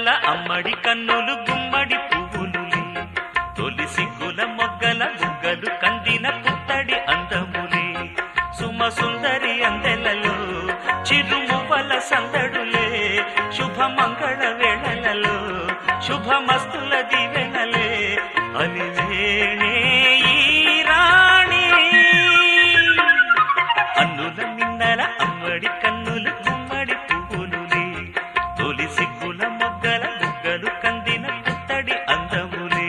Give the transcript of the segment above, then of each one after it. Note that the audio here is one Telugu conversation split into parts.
మిన్నల అమ్మడి కన్నులు గుమ్మడి పువ్వులులే తొలి సిగ్గుల మొగ్గల బుగ్గలు కందిన పుత్తడి అందములే సుమ సుందరి అందెలలో చిరుమువ్వల సందడులే శుభమంగళ వేళలలో శుభమస్తుల దీవెనలే అలివేణే ఈ రాణి అన్నుల మిన్నల అమ్మడి కన్నులు గుమ్మడి పువ్వులులే తొలి సిగ్గుల మొగ్గల బుగ్గలు కందిన పుత్తడి అందములే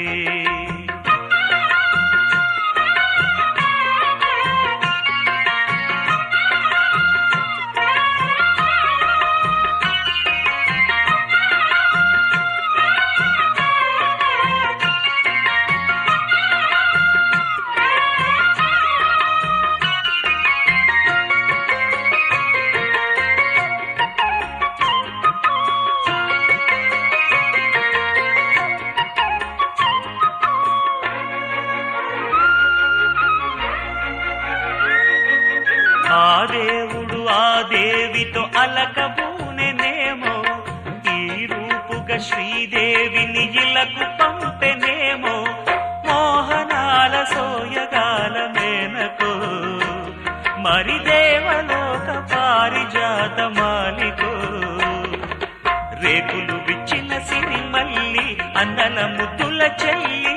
ఆ దేవుడు ఆ దేవితో అలకబూనెనేమో ఈ రూపుగా శ్రీదేవిని ఇలకు పంపెనేమో మోహనాల సోయగాల మేనకో మరి దేవలోక పారిజాత మాలికో రేకులు విచ్చిన సిరిమల్లి అందల ముద్దుల చెల్లి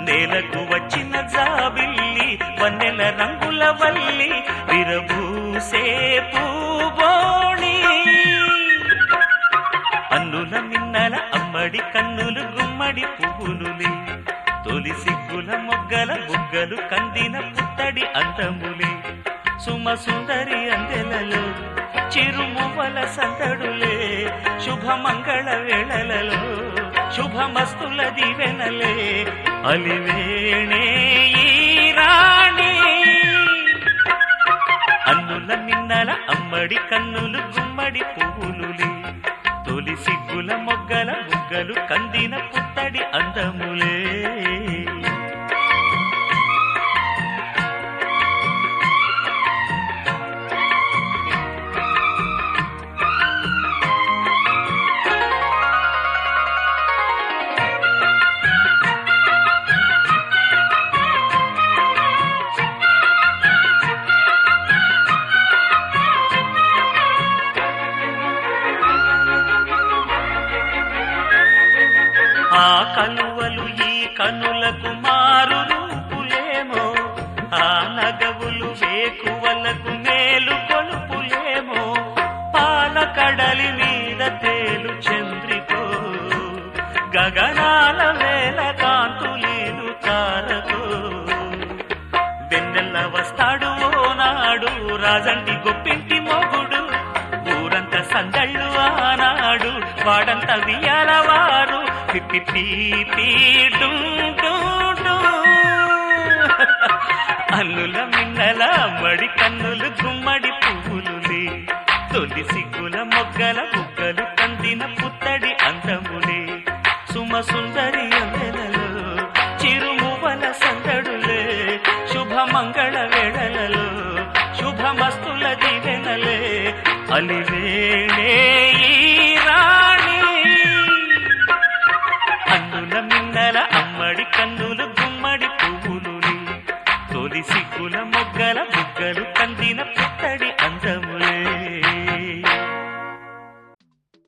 నేలకు వచ్చిన జాబిల్లి వన్నెల రంగుల వల్లి విరబూసే పూబోణి అన్నుల మిన్నల అమ్మడి కన్నులు గుమ్మడి పువ్వులులే తొలి సిగ్గుల మొగ్గల బుగ్గలు కందిన పుత్తడి అందములే సుమ సుందరి అందెలలో చిరుమువ్వల సందడులే శుభమంగళ వేళలలో శుభమస్తుల దీవెనలే అలివేణే ఈ రాణి అన్నుల మిన్నల అమ్మడి కన్నులు గుమ్మడి పువ్వులులే తొలి సిగ్గుల మొగ్గల బుగ్గలు కందిన పుత్తడి అందములే ఆ కలువలు ఈ కనులకు మారు రూపులేమో ఆ నగవులు వేకువలకు మేలు కొలుపులేమో పాల కడలి మీద తేలు చంద్రికో గగనాల వేల కాంతులీలు తారకో వెన్నెల్ల వస్తాడు ఓనాడు రాజంటి గొప్పింటి మొగుడు ఊరంత సందళ్ళు ఆనాడు వాడంత వియాలవారు అల్లుల మిన్నల అమ్మడి కన్నులు గుమ్మడి పువ్వులులే తొలి సిగ్గుల మొగ్గల బుగ్గలు కందిన పుత్తడి అందములే సుమ సుందరి అందెలలో చిరుమువ్వల సందడులే శుభమంగళ వేళలలో శుభమస్తుల దీవెనలే అలివేణే